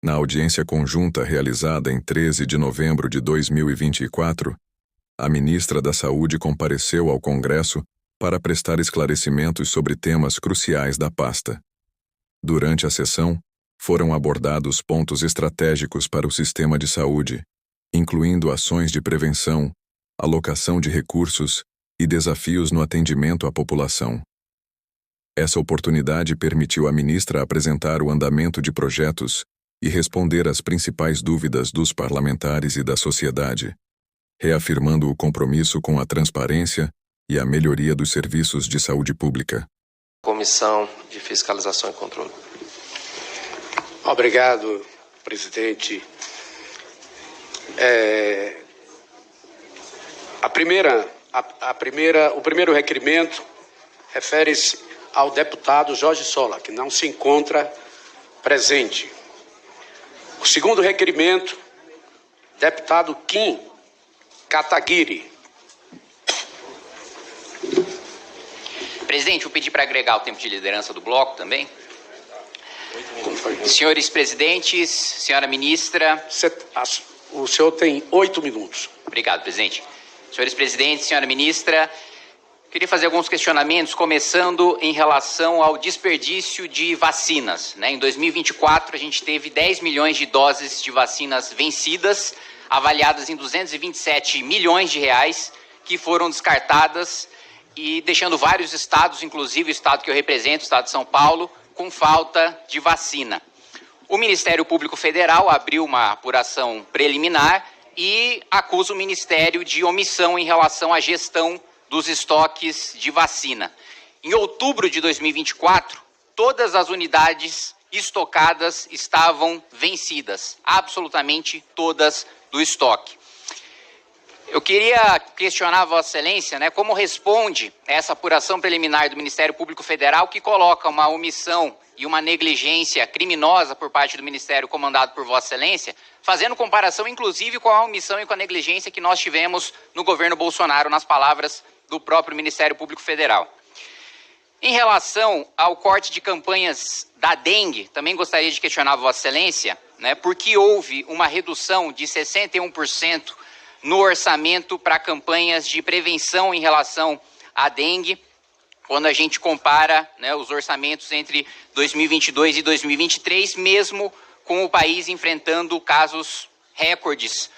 Na audiência conjunta realizada em 13 de novembro de 2024, a ministra da Saúde compareceu ao Congresso para prestar esclarecimentos sobre temas cruciais da pasta. Durante a sessão, foram abordados pontos estratégicos para o sistema de saúde, incluindo ações de prevenção, alocação de recursos e desafios no atendimento à população. Essa oportunidade permitiu à ministra apresentar o andamento de projetos e responder às principais dúvidas dos parlamentares e da sociedade, reafirmando o compromisso com a transparência e a melhoria dos serviços de saúde pública. Comissão de Fiscalização e Controle. Obrigado, presidente. O primeiro requerimento refere-se ao deputado Jorge Sola, que não se encontra presente. O segundo requerimento, deputado Kim Kataguiri. Presidente, eu pedi para agregar o tempo de liderança do bloco também. Senhores presidentes, senhora ministra. O senhor tem 8 minutos. Obrigado, presidente. Senhores presidentes, senhora ministra, queria fazer alguns questionamentos, começando em relação ao desperdício de vacinas. Em 2024, a gente teve 10 milhões de doses de vacinas vencidas, avaliadas em 227 milhões de reais, que foram descartadas e deixando vários estados, inclusive o estado que eu represento, o estado de São Paulo, com falta de vacina. O Ministério Público Federal abriu uma apuração preliminar e acusa o Ministério de omissão em relação à gestão dos estoques de vacina. Em outubro de 2024, todas as unidades estocadas estavam vencidas, absolutamente todas do estoque. Eu queria questionar a Vossa Excelência, como responde essa apuração preliminar do Ministério Público Federal que coloca uma omissão e uma negligência criminosa por parte do Ministério comandado por Vossa Excelência, fazendo comparação inclusive com a omissão e com a negligência que nós tivemos no governo Bolsonaro, nas palavras do próprio Ministério Público Federal. Em relação ao corte de campanhas da dengue, também gostaria de questionar a Vossa Excelência, porque houve uma redução de 61% no orçamento para campanhas de prevenção em relação à dengue, quando a gente compara os orçamentos entre 2022 e 2023, mesmo com o país enfrentando casos recordes,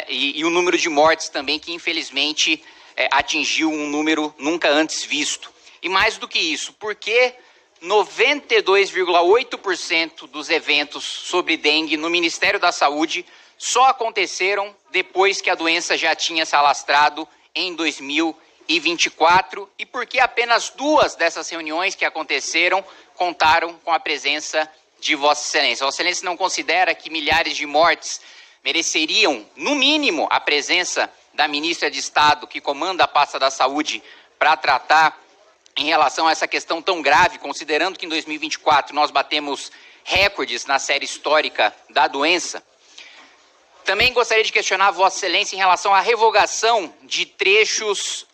e o número de mortes também, que infelizmente atingiu um número nunca antes visto. E mais do que isso, porque 92,8% dos eventos sobre dengue no Ministério da Saúde só aconteceram depois que a doença já tinha se alastrado em 2024 e porque apenas 2 dessas reuniões que aconteceram contaram com a presença de Vossa Excelência. Vossa Excelência não considera que milhares de mortes mereceriam, no mínimo, a presença da ministra de Estado que comanda a pasta da saúde para tratar em relação a essa questão tão grave, considerando que em 2024 nós batemos recordes na série histórica da doença? Também gostaria de questionar a Vossa Excelência em relação à revogação de trechos,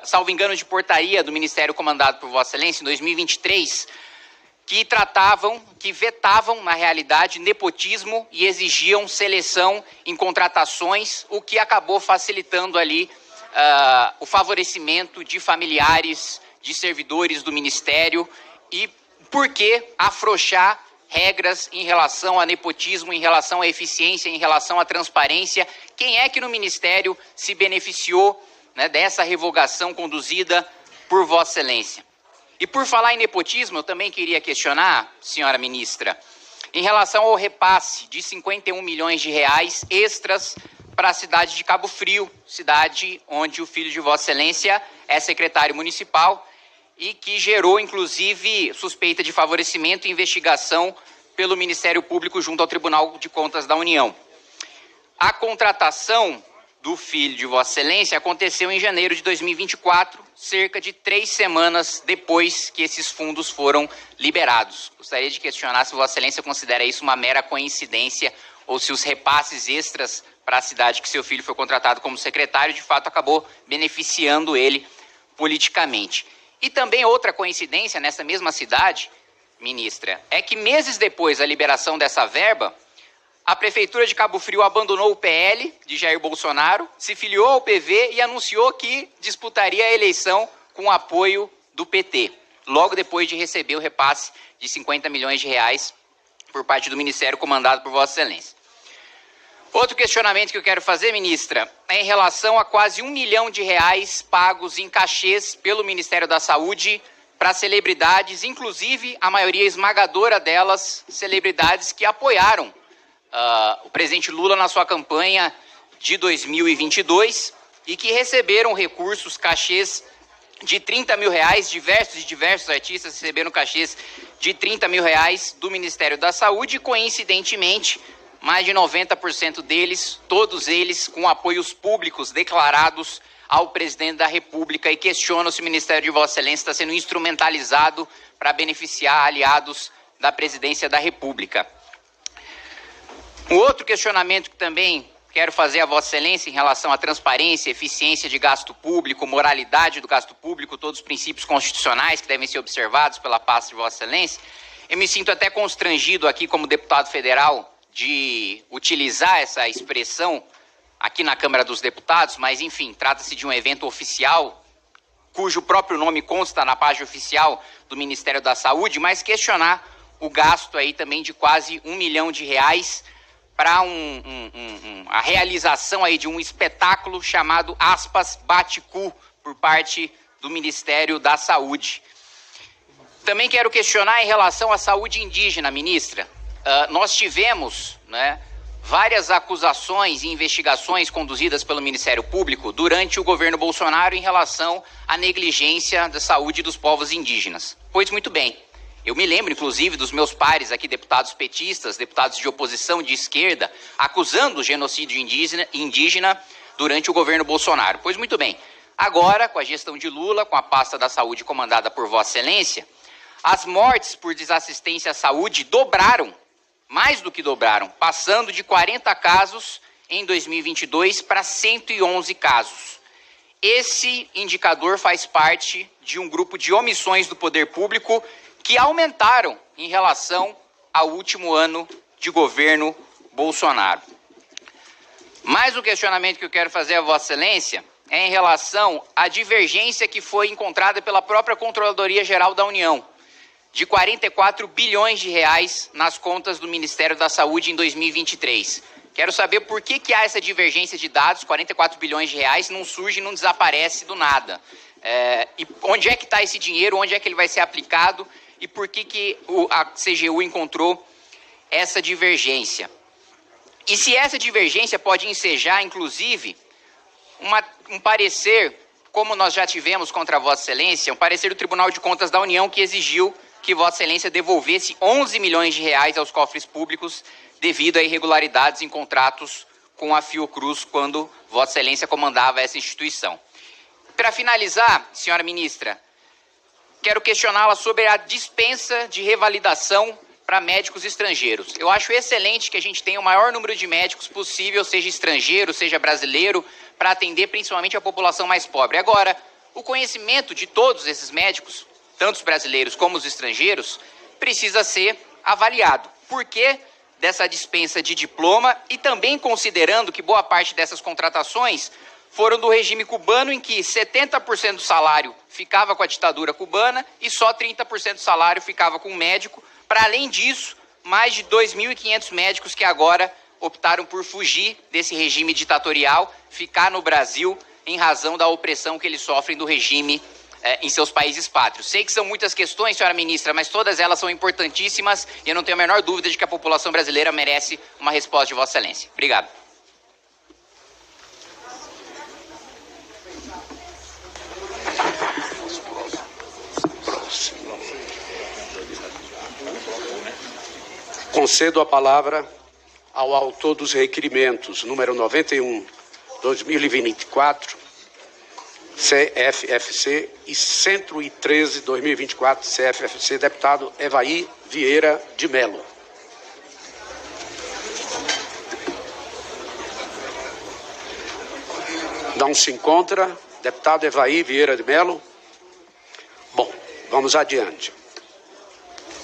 salvo engano, de portaria do Ministério comandado por Vossa Excelência em 2023, que vetavam, na realidade, nepotismo e exigiam seleção em contratações, o que acabou facilitando ali o favorecimento de familiares, de servidores do Ministério. E por que afrouxar regras em relação a nepotismo, em relação à eficiência, em relação à transparência? Quem é que no Ministério se beneficiou dessa revogação conduzida por Vossa Excelência? E por falar em nepotismo, eu também queria questionar, senhora ministra, em relação ao repasse de 51 milhões de reais extras para a cidade de Cabo Frio, cidade onde o filho de Vossa Excelência é secretário municipal e que gerou, inclusive, suspeita de favorecimento e investigação pelo Ministério Público junto ao Tribunal de Contas da União. A contratação do filho de Vossa Excelência aconteceu em janeiro de 2024, cerca de 3 semanas depois que esses fundos foram liberados. Gostaria de questionar se Vossa Excelência considera isso uma mera coincidência ou se os repasses extras para a cidade que seu filho foi contratado como secretário, de fato, acabou beneficiando ele politicamente. E também outra coincidência nessa mesma cidade, ministra, é que meses depois da liberação dessa verba, a Prefeitura de Cabo Frio abandonou o PL de Jair Bolsonaro, se filiou ao PV e anunciou que disputaria a eleição com o apoio do PT, logo depois de receber o repasse de 50 milhões de reais por parte do Ministério comandado por Vossa Excelência. Outro questionamento que eu quero fazer, ministra, é em relação a quase R$1 milhão pagos em cachês pelo Ministério da Saúde para celebridades, inclusive a maioria esmagadora delas, celebridades que apoiaram o presidente Lula na sua campanha de 2022 e que receberam recursos, cachês de R$30 mil, diversos artistas receberam cachês de R$30 mil do Ministério da Saúde e, coincidentemente, mais de 90% deles, todos eles com apoios públicos declarados ao presidente da República, e questionam se o Ministério de Vossa Excelência está sendo instrumentalizado para beneficiar aliados da presidência da República. Um outro questionamento que também quero fazer a Vossa Excelência em relação à transparência, eficiência de gasto público, moralidade do gasto público, todos os princípios constitucionais que devem ser observados pela pasta de Vossa Excelência. Eu me sinto até constrangido aqui como deputado federal de utilizar essa expressão aqui na Câmara dos Deputados, mas enfim, trata-se de um evento oficial, cujo próprio nome consta na página oficial do Ministério da Saúde, mas questionar o gasto aí também de quase R$1 milhão para a realização aí de um espetáculo chamado, aspas, Bate-Cu, por parte do Ministério da Saúde. Também quero questionar em relação à saúde indígena, ministra. Nós tivemos, várias acusações e investigações conduzidas pelo Ministério Público durante o governo Bolsonaro em relação à negligência da saúde dos povos indígenas. Pois muito bem, eu me lembro, inclusive, dos meus pares aqui, deputados petistas, deputados de oposição de esquerda, acusando o genocídio indígena durante o governo Bolsonaro. Pois muito bem, agora, com a gestão de Lula, com a pasta da saúde comandada por Vossa Excelência, as mortes por desassistência à saúde dobraram, mais do que dobraram, passando de 40 casos em 2022 para 111 casos. Esse indicador faz parte de um grupo de omissões do poder público que aumentaram em relação ao último ano de governo Bolsonaro. Mais um questionamento que eu quero fazer a Vossa Excelência é em relação à divergência que foi encontrada pela própria Controladoria Geral da União, de 44 bilhões de reais nas contas do Ministério da Saúde em 2023. Quero saber por que há essa divergência de dados, 44 bilhões de reais, não surge e não desaparece do nada. E onde é que está esse dinheiro, onde é que ele vai ser aplicado e por que a CGU encontrou essa divergência? E se essa divergência pode ensejar, inclusive, um parecer, como nós já tivemos contra a Vossa Excelência, um parecer do Tribunal de Contas da União que exigiu que Vossa Excelência devolvesse 11 milhões de reais aos cofres públicos devido a irregularidades em contratos com a Fiocruz quando Vossa Excelência comandava essa instituição. Para finalizar, senhora ministra, quero questioná-la sobre a dispensa de revalidação para médicos estrangeiros. Eu acho excelente que a gente tenha o maior número de médicos possível, seja estrangeiro, seja brasileiro, para atender principalmente a população mais pobre. Agora, o conhecimento de todos esses médicos, tanto os brasileiros como os estrangeiros, precisa ser avaliado. Por que dessa dispensa de diploma e também considerando que boa parte dessas contratações foram do regime cubano, em que 70% do salário ficava com a ditadura cubana e só 30% do salário ficava com o médico. Para além disso, mais de 2.500 médicos que agora optaram por fugir desse regime ditatorial, ficar no Brasil em razão da opressão que eles sofrem do regime em seus países pátrios. Sei que são muitas questões, senhora ministra, mas todas elas são importantíssimas e eu não tenho a menor dúvida de que a população brasileira merece uma resposta de Vossa Excelência. Obrigado. Concedo a palavra ao autor dos requerimentos, número 91, 2024, CFFC, e 113, 2024, CFFC, deputado Evaí Vieira de Mello. Não se encontra. Deputado Evaí Vieira de Mello. Bom, vamos adiante.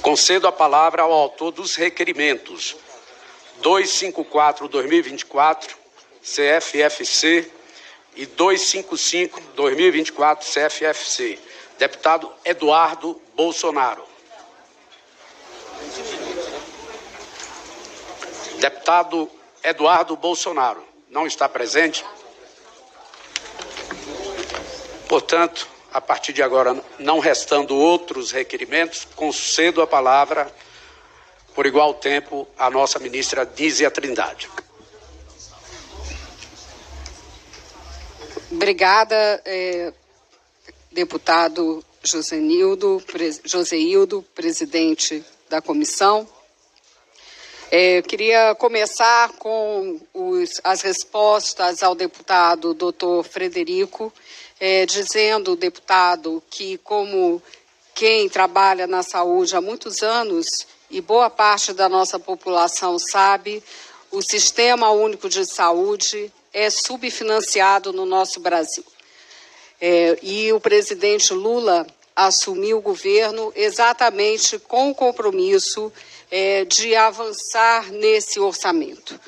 Concedo a palavra ao autor dos requerimentos, 254/2024, CFFC, e 255/2024, CFFC. Deputado Eduardo Bolsonaro. Deputado Eduardo Bolsonaro não está presente. Portanto, a partir de agora, não restando outros requerimentos, concedo a palavra, por igual tempo, à nossa ministra Nízia Trindade. Obrigada, deputado Joseildo, presidente da comissão. Queria começar com as respostas ao deputado doutor Frederico, dizendo, deputado, que como quem trabalha na saúde há muitos anos, e boa parte da nossa população sabe, o Sistema Único de Saúde é subfinanciado no nosso Brasil. E o presidente Lula assumiu o governo exatamente com o compromisso de avançar nesse orçamento.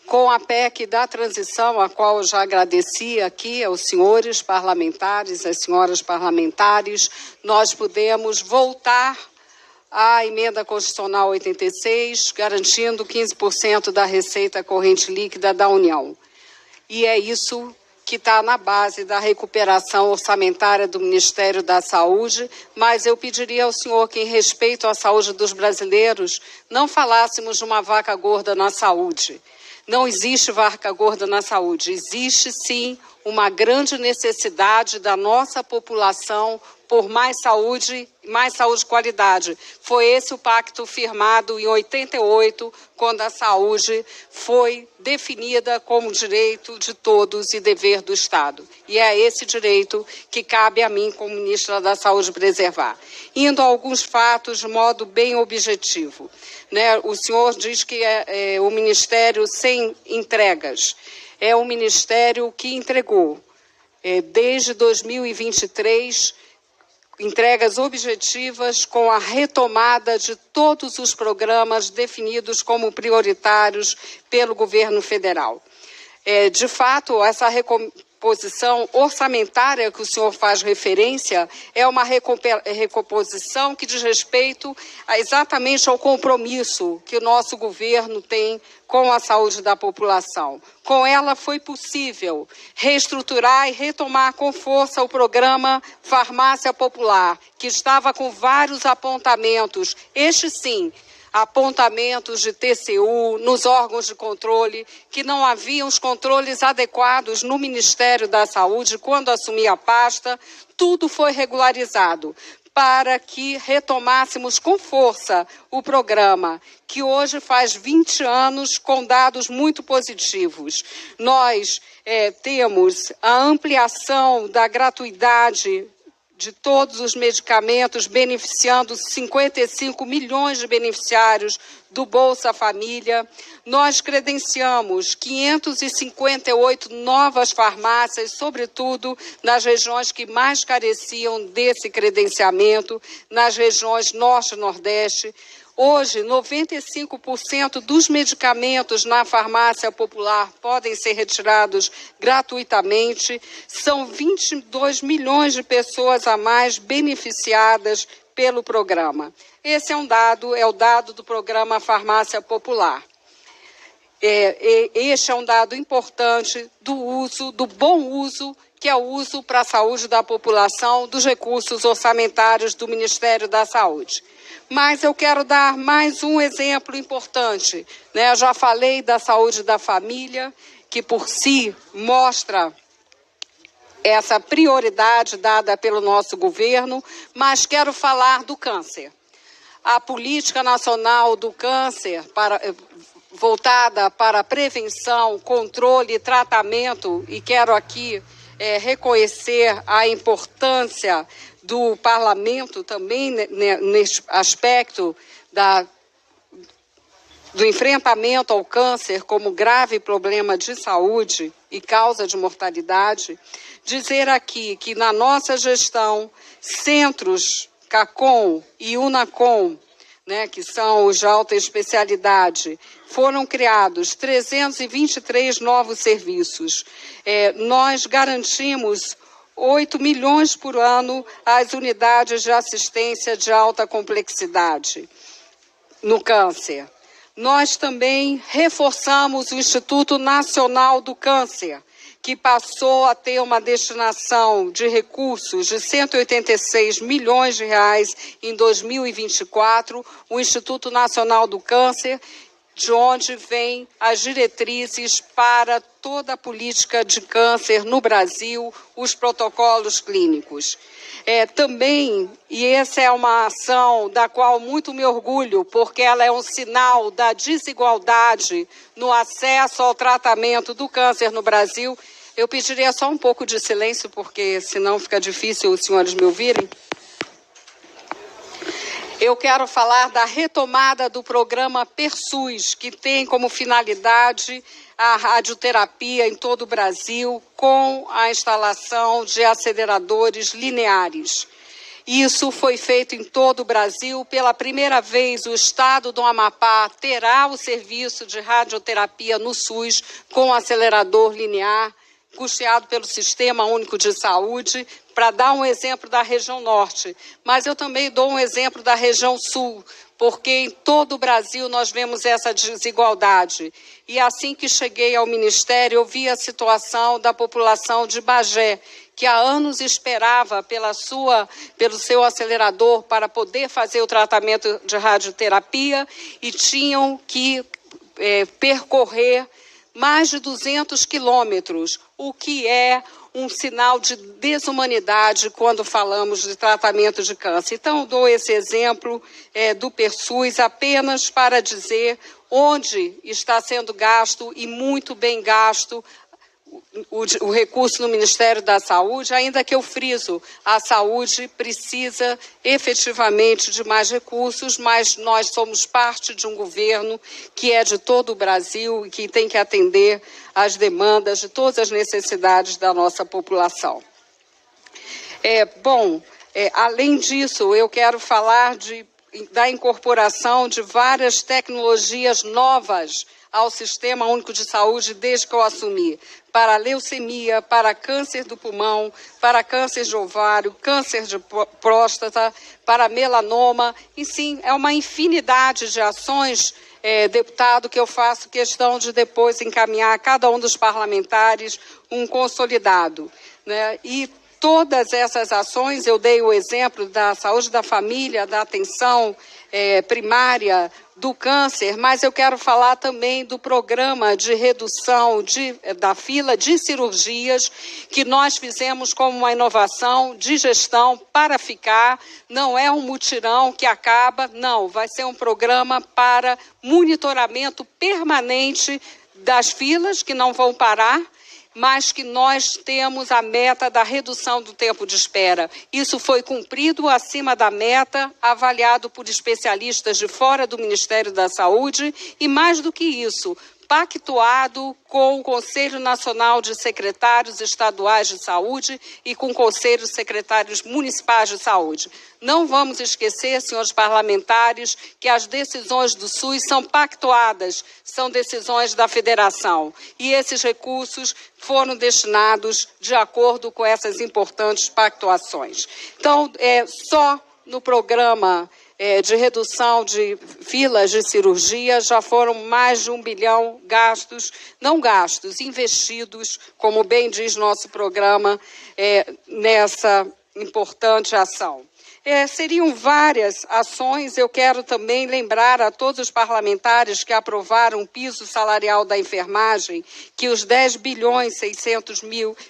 Com a PEC da transição, a qual eu já agradeci aqui aos senhores parlamentares, às senhoras parlamentares, nós pudemos voltar à emenda constitucional 86, garantindo 15% da receita corrente líquida da União. E é isso que está na base da recuperação orçamentária do Ministério da Saúde, mas eu pediria ao senhor que, em respeito à saúde dos brasileiros, não falássemos de uma vaca gorda na saúde. Não existe vaca gorda na saúde, existe sim uma grande necessidade da nossa população por mais saúde de qualidade. Foi esse o pacto firmado em 88, quando a saúde foi definida como direito de todos e dever do Estado. E é esse direito que cabe a mim, como ministra da Saúde, preservar. Indo a alguns fatos de modo bem objetivo. O senhor diz que é o Ministério sem entregas. É um Ministério que entregou, desde 2023, entregas objetivas com a retomada de todos os programas definidos como prioritários pelo governo federal. De fato, essa recomposição orçamentária que o senhor faz referência é uma recomposição que diz respeito exatamente ao compromisso que o nosso governo tem com a saúde da população. Com ela foi possível reestruturar e retomar com força o programa Farmácia Popular, que estava com vários apontamentos, sim, apontamentos de TCU, nos órgãos de controle, que não haviam os controles adequados no Ministério da Saúde quando assumi a pasta. Tudo foi regularizado para que retomássemos com força o programa, que hoje faz 20 anos com dados muito positivos. Nós temos a ampliação da gratuidade de todos os medicamentos, beneficiando 55 milhões de beneficiários do Bolsa Família. Nós credenciamos 558 novas farmácias, sobretudo nas regiões que mais careciam desse credenciamento, nas regiões Norte e Nordeste. Hoje, 95% dos medicamentos na farmácia popular podem ser retirados gratuitamente. São 22 milhões de pessoas a mais beneficiadas pelo programa. Esse é o dado do programa Farmácia Popular. Este é um dado importante do bom uso, que é o uso para a saúde da população dos recursos orçamentários do Ministério da Saúde. Mas eu quero dar mais um exemplo importante. Eu já falei da saúde da família, que por si mostra essa prioridade dada pelo nosso governo, mas quero falar do câncer. A Política Nacional do Câncer, voltada para a prevenção, controle e tratamento, e quero aqui reconhecer a importância do parlamento também neste aspecto do enfrentamento ao câncer como grave problema de saúde e causa de mortalidade. Dizer aqui que na nossa gestão, centros CACOM e UNACOM, né, que são os de alta especialidade, foram criados 323 novos serviços. Nós garantimos 8 milhões por ano às unidades de assistência de alta complexidade no câncer. Nós também reforçamos o Instituto Nacional do Câncer, que passou a ter uma destinação de recursos de 186 milhões de reais em 2024, o Instituto Nacional do Câncer, de onde vêm as diretrizes para toda a política de câncer no Brasil, os protocolos clínicos. Também, e essa é uma ação da qual muito me orgulho, porque ela é um sinal da desigualdade no acesso ao tratamento do câncer no Brasil. Eu pediria só um pouco de silêncio, porque senão fica difícil os senhores me ouvirem. Eu quero falar da retomada do programa PERSUS, que tem como finalidade a radioterapia em todo o Brasil, com a instalação de aceleradores lineares. Isso foi feito em todo o Brasil. Pela primeira vez, o estado do Amapá terá o serviço de radioterapia no SUS com acelerador linear, custeado pelo Sistema Único de Saúde, para dar um exemplo da região norte. Mas eu também dou um exemplo da região sul, porque em todo o Brasil nós vemos essa desigualdade. E assim que cheguei ao Ministério, eu vi a situação da população de Bagé, que há anos esperava pelo seu acelerador para poder fazer o tratamento de radioterapia e tinham que percorrer mais de 200 quilômetros, o que é um sinal de desumanidade quando falamos de tratamento de câncer. Então, eu dou esse exemplo do PERSUS apenas para dizer onde está sendo gasto, e muito bem gasto, o recurso no Ministério da Saúde, ainda que eu friso, a saúde precisa efetivamente de mais recursos, mas nós somos parte de um governo que é de todo o Brasil e que tem que atender às demandas de todas as necessidades da nossa população. Além disso, eu quero falar da incorporação de várias tecnologias novas ao Sistema Único de Saúde desde que eu assumi, para leucemia, para câncer do pulmão, para câncer de ovário, câncer de próstata, para melanoma, e sim, é uma infinidade de ações, deputado, que eu faço questão de depois encaminhar a cada um dos parlamentares um consolidado, né? E todas essas ações, eu dei o exemplo da saúde da família, da atenção primária, do câncer, mas eu quero falar também do programa de redução da fila de cirurgias, que nós fizemos como uma inovação de gestão para ficar. Não é um mutirão que acaba, não, vai ser um programa para monitoramento permanente das filas, que não vão parar, mas que nós temos a meta da redução do tempo de espera. Isso foi cumprido acima da meta, avaliado por especialistas de fora do Ministério da Saúde, e mais do que isso, pactuado com o Conselho Nacional de Secretários Estaduais de Saúde e com o Conselho de Secretários Municipais de Saúde. Não vamos esquecer, senhores parlamentares, que as decisões do SUS são pactuadas, são decisões da federação. E esses recursos foram destinados de acordo com essas importantes pactuações. Então, só no programa de redução de filas de cirurgia, já foram mais de 1 bilhão investidos, como bem diz nosso programa, nessa importante ação. Seriam várias ações. Eu quero também lembrar a todos os parlamentares que aprovaram o piso salarial da enfermagem, que os 10 bilhões 600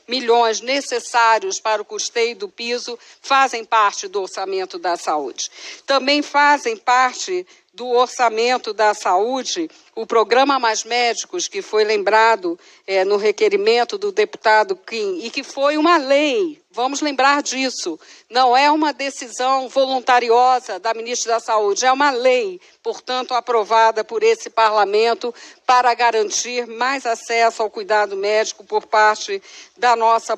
milhões necessários para o custeio do piso fazem parte do orçamento da saúde. Também fazem parte do orçamento da saúde o programa Mais Médicos, que foi lembrado no requerimento do deputado Kim, e que foi uma lei, vamos lembrar disso, não é uma decisão voluntariosa da ministra da Saúde, é uma lei, portanto, aprovada por esse parlamento para garantir mais acesso ao cuidado médico por parte da nossa